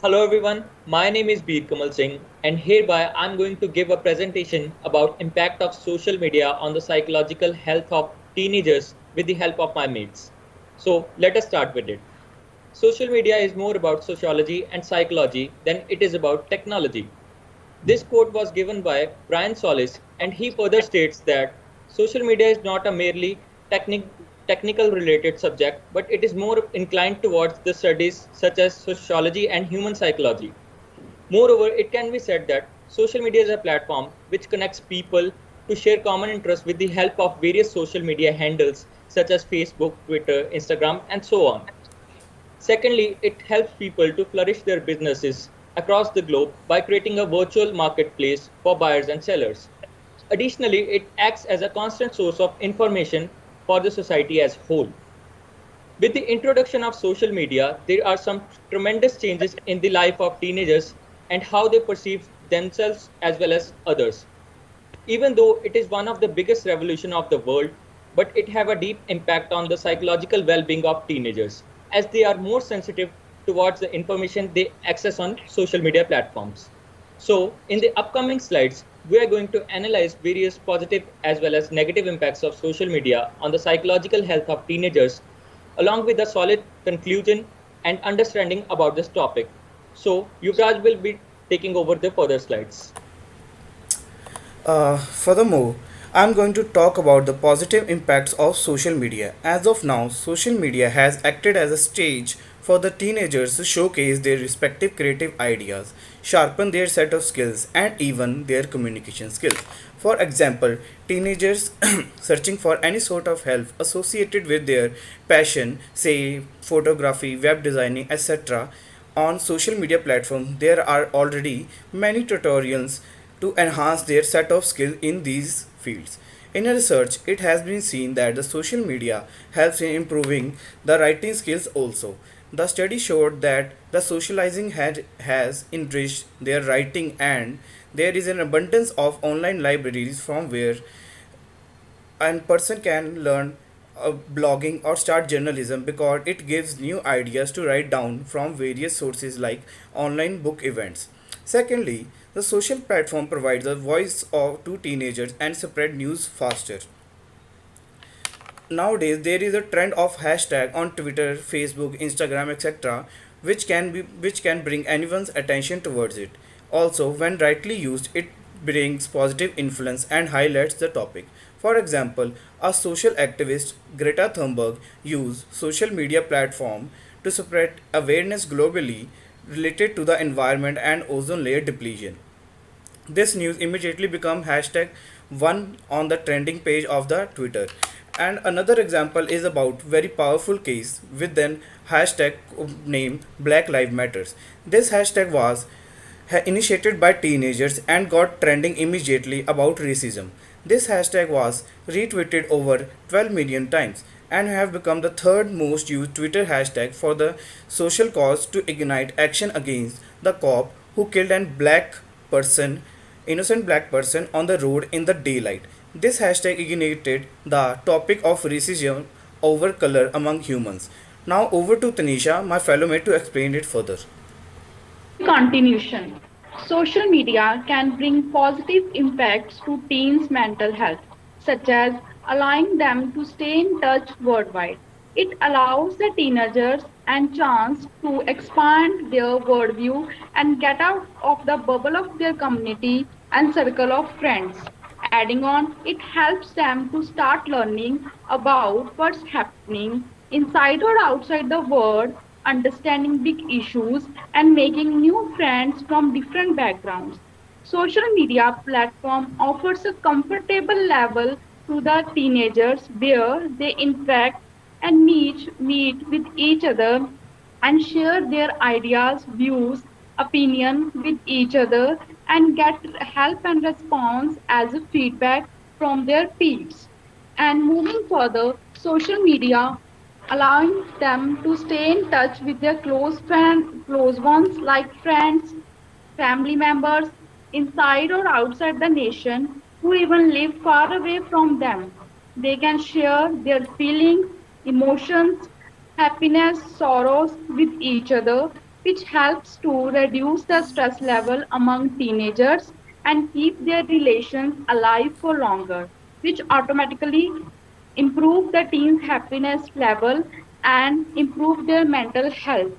Hello everyone, my name is Beerkamal Singh and hereby I'm going to give a presentation about impact of social media on the psychological health of teenagers with the help of my mates. So let us start with it. Social media is more about sociology and psychology than it is about technology. This quote was given by Brian Solis, and he further states that social media is not a merely technical related subject, but it is more inclined towards the studies such as sociology and human psychology. Moreover, it can be said that social media is a platform which connects people to share common interests with the help of various social media handles such as Facebook, Twitter, Instagram, and so on. Secondly, it helps people to flourish their businesses across the globe by creating a virtual marketplace for buyers and sellers. Additionally, it acts as a constant source of information for the society as a whole. With the introduction of social media, there are some tremendous changes in the life of teenagers and how they perceive themselves as well as others. Even though it is one of the biggest revolution of the world, but it have a deep impact on the psychological well-being of teenagers as they are more sensitive towards the information they access on social media platforms. So in the upcoming slides, we are going to analyze various positive as well as negative impacts of social media on the psychological health of teenagers along with a solid conclusion and understanding about this topic. So Yuvraj will be taking over the further slides. Furthermore, I'm going to talk about the positive impacts of social media. As of now, social media has acted as a stage for the teenagers to showcase their respective creative ideas, sharpen their set of skills, and even their communication skills. For example, teenagers searching for any sort of help associated with their passion, say photography, web designing, etc., on social media platforms, there are already many tutorials to enhance their set of skills in these fields. In a research, it has been seen that the social media helps in improving the writing skills also. The study showed that the socializing has enriched their writing, and there is an abundance of online libraries from where and person can learn blogging or start journalism because it gives new ideas to write down from various sources like online book events. Secondly, the social platform provides a voice to teenagers and spread news faster. Nowadays there is a trend of hashtag on Twitter, Facebook, Instagram, etc., which can bring anyone's attention towards it. Also, when rightly used, it brings positive influence and highlights the topic. For example, a social activist, Greta Thunberg, used social media platform to spread awareness globally related to the environment and ozone layer depletion. This news immediately become hashtag one on the trending page of the Twitter. And another example is about very powerful case with an hashtag name Black Lives Matters. This hashtag was initiated by teenagers and got trending immediately about racism. This hashtag was retweeted over 12 million times and have become the third most used Twitter hashtag for the social cause to ignite action against the cop who killed an innocent black person on the road in the daylight. This hashtag ignited the topic of racism over color among humans. Now over to Tanisha, my fellow mate, to explain it further. In continuation, social media can bring positive impacts to teens' mental health, such as allowing them to stay in touch worldwide. It allows the teenagers a chance to expand their worldview and get out of the bubble of their community and circle of friends. Adding on, it helps them to start learning about what's happening inside or outside the world, understanding big issues, and making new friends from different backgrounds. Social media platform offers a comfortable level to the teenagers where they interact and meet with each other and share their ideas, views, opinion with each other and get help and response as a feedback from their peers. And moving further, social media allowing them to stay in touch with their close ones like friends, family members inside or outside the nation who even live far away from them. They can share their feelings, emotions, happiness, sorrows with each other which helps to reduce the stress level among teenagers and keep their relations alive for longer, which automatically improve the teen's happiness level and improve their mental health.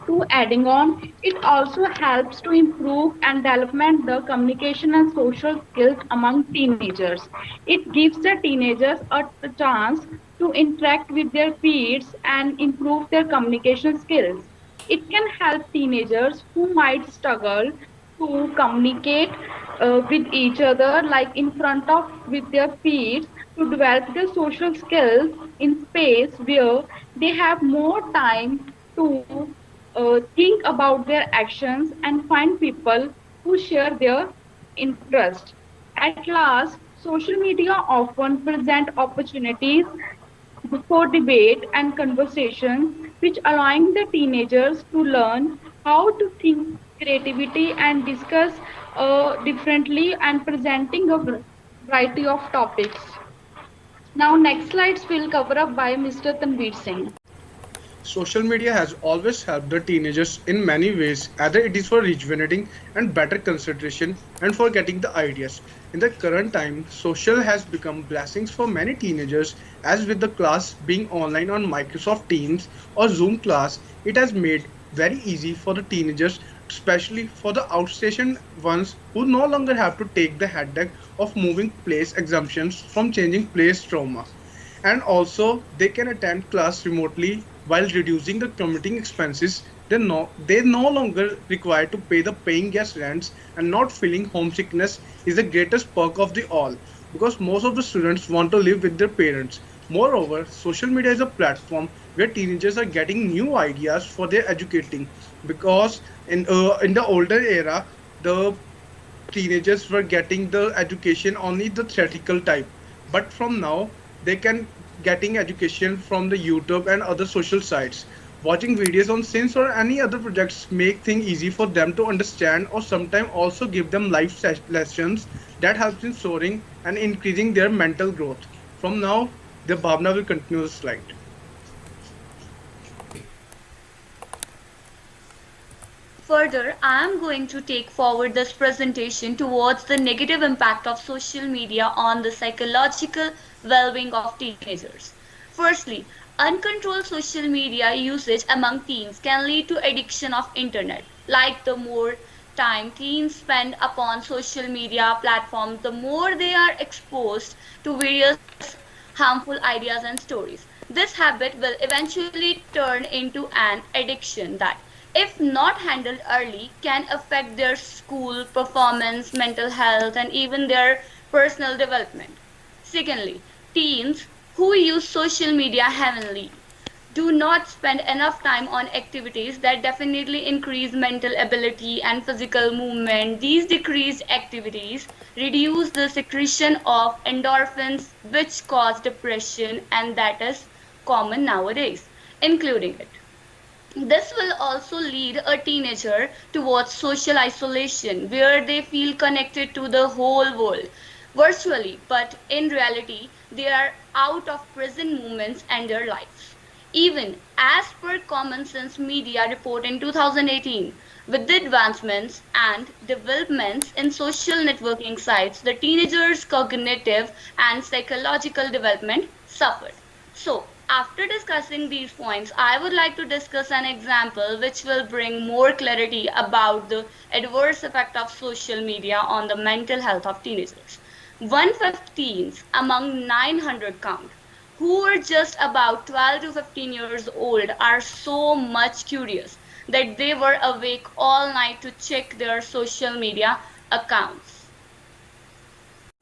To adding on, it also helps to improve and development the communication and social skills among teenagers. It gives the teenagers a chance to interact with their peers and improve their communication skills. It can help teenagers who might struggle to communicate with each other, like in front of with their peers, to develop their social skills in space where they have more time to think about their actions and find people who share their interest. At last, social media often present opportunities for debate and conversation, which allowing the teenagers to learn how to think creativity and discuss differently and presenting a variety of topics. Now, next slides will cover up by Mr. Tanveer Singh. Social media has always helped the teenagers in many ways, either it is for rejuvenating and better concentration and for getting the ideas. In the current time, social has become blessings for many teenagers as with the class being online on Microsoft Teams or Zoom class, it has made very easy for the teenagers, especially for the outstation ones who no longer have to take the headache of moving place exemptions from changing place trauma, and also they can attend class remotely while reducing the commuting expenses. They no longer require to pay the paying guest rents, and not feeling homesickness is the greatest perk of the all because most of the students want to live with their parents. Moreover, social media is a platform where teenagers are getting new ideas for their educating because in the older era the teenagers were getting the education only the theoretical type, but from now they can getting education from the YouTube and other social sites. Watching videos on Sins or any other projects make things easy for them to understand or sometimes also give them life lessons that helps in soaring and increasing their mental growth. From now, the Bhavna will continue the slide. Further, I am going to take forward this presentation towards the negative impact of social media on the psychological well-being of teenagers. Firstly, uncontrolled social media usage among teens can lead to addiction of internet. Like the more time teens spend upon social media platforms, the more they are exposed to various harmful ideas and stories. This habit will eventually turn into an addiction that, if not handled early, can affect their school performance, mental health, and even their personal development. Secondly, teens who use social media heavily do not spend enough time on activities that definitely increase mental ability and physical movement. These decreased activities reduce the secretion of endorphins, which cause depression, and that is common nowadays, including it. This will also lead a teenager towards social isolation, where they feel connected to the whole world virtually, but in reality, they are out of present moments and their lives. Even as per Common Sense Media report in 2018, with the advancements and developments in social networking sites, the teenagers' cognitive and psychological development suffered. So, after discussing these points, I would like to discuss an example which will bring more clarity about the adverse effect of social media on the mental health of teenagers. 115 among 900 count, who were just about 12 to 15 years old, are so much curious that they were awake all night to check their social media accounts.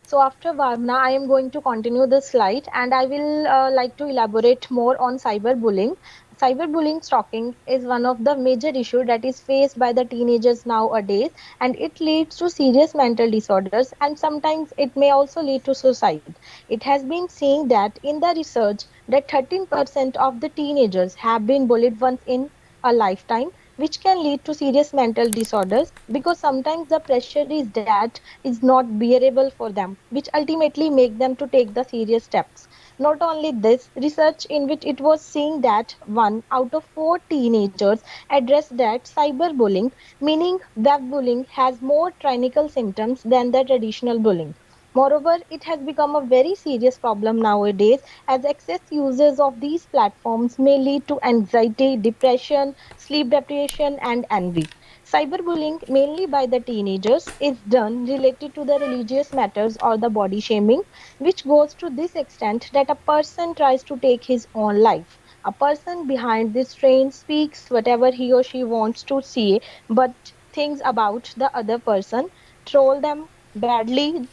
So after Bhavna, I am going to continue the slide and I will like to elaborate more on cyberbullying. Cyberbullying stalking is one of the major issues that is faced by the teenagers nowadays, and it leads to serious mental disorders and sometimes it may also lead to suicide. It has been seen that in the research that 13% of the teenagers have been bullied once in a lifetime, which can lead to serious mental disorders because sometimes the pressure is that is not bearable for them, which ultimately make them to take the serious steps. Not only this, research in which it was seeing that 1 out of 4 teenagers addressed that cyberbullying, meaning webbullying, has more clinical symptoms than the traditional bullying. Moreover, it has become a very serious problem nowadays as excess uses of these platforms may lead to anxiety, depression, sleep deprivation, and envy. Cyberbullying, mainly by the teenagers, is done related to the religious matters or the body shaming, which goes to this extent that a person tries to take his own life. A person behind this train speaks whatever he or she wants to say, but thinks about the other person, troll them badly,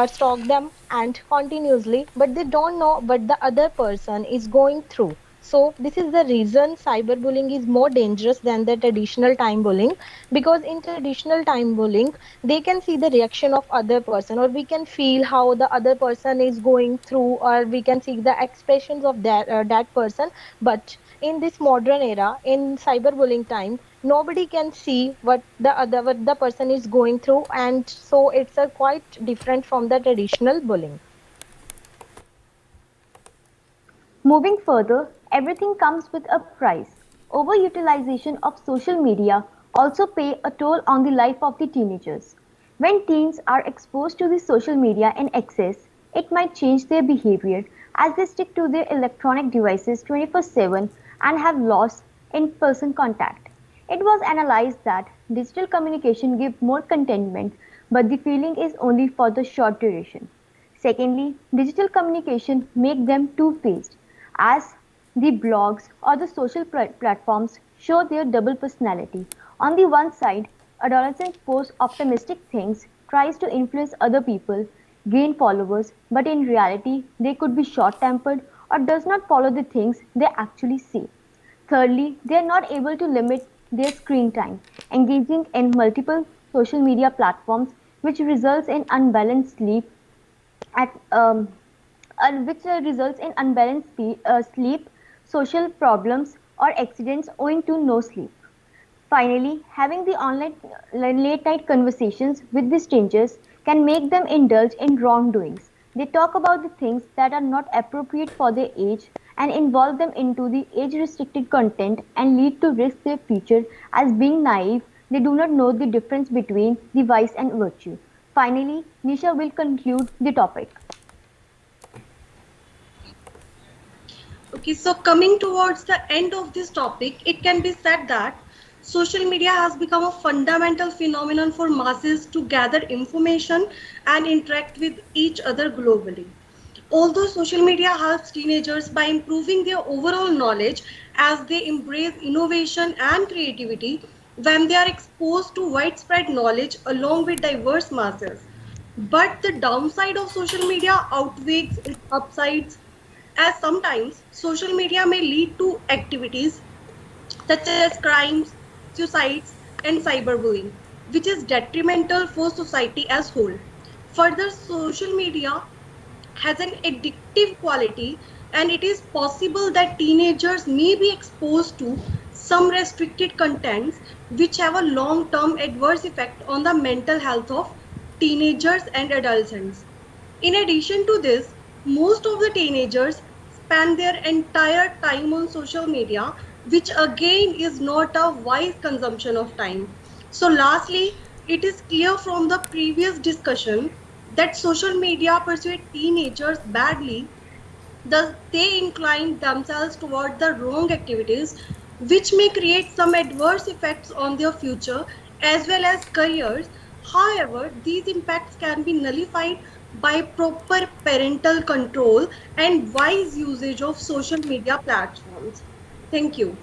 stalk them, and continuously, but they don't know what the other person is going through. So, this is the reason cyberbullying is more dangerous than the traditional time bullying, because in traditional time bullying they can see the reaction of other person, or we can feel how the other person is going through, or we can see the expressions of that person. But in this modern era, in cyberbullying time, nobody can see what the person is going through, and so it's a quite different from the traditional bullying. Moving further, everything comes with a price. Overutilization of social media also play a toll on the life of the teenagers. When teens are exposed to the social media in excess, it might change their behavior as they stick to their electronic devices 24/7 and have lost in-person contact. It was analyzed that digital communication gives more contentment, but the feeling is only for the short duration. Secondly, digital communication make them two-faced, as the blogs or the social platforms show their double personality. On the one side, adolescents post optimistic things, tries to influence other people, gain followers, but in reality, they could be short-tempered or does not follow the things they actually say. Thirdly, they are not able to limit their screen time, engaging in multiple social media platforms, which results in unbalanced sleep at which results in unbalanced sleep, social problems, or accidents owing to no sleep. Finally, having the online late night conversations with the strangers can make them indulge in wrongdoings. They talk about the things that are not appropriate for their age and involve them into the age restricted content and lead to risk their future as being naive. They do not know the difference between the vice and virtue. Finally, Nisha will conclude the topic. Okay, so coming towards the end of this topic, it can be said that social media has become a fundamental phenomenon for masses to gather information and interact with each other globally. Although social media helps teenagers by improving their overall knowledge as they embrace innovation and creativity, when they are exposed to widespread knowledge along with diverse masses. But the downside of social media outweighs its upsides, as sometimes social media may lead to activities such as crimes, suicides, and cyberbullying, which is detrimental for society as whole. Further, social media has an addictive quality, and it is possible that teenagers may be exposed to some restricted contents which have a long-term adverse effect on the mental health of teenagers and adolescents. In addition to this, most of the teenagers spend their entire time on social media, which again is not a wise consumption of time. So lastly, it is clear from the previous discussion that social media persuade teenagers badly, thus they incline themselves toward the wrong activities, which may create some adverse effects on their future as well as careers. However, these impacts can be nullified by proper parental control and wise usage of social media platforms. Thank you.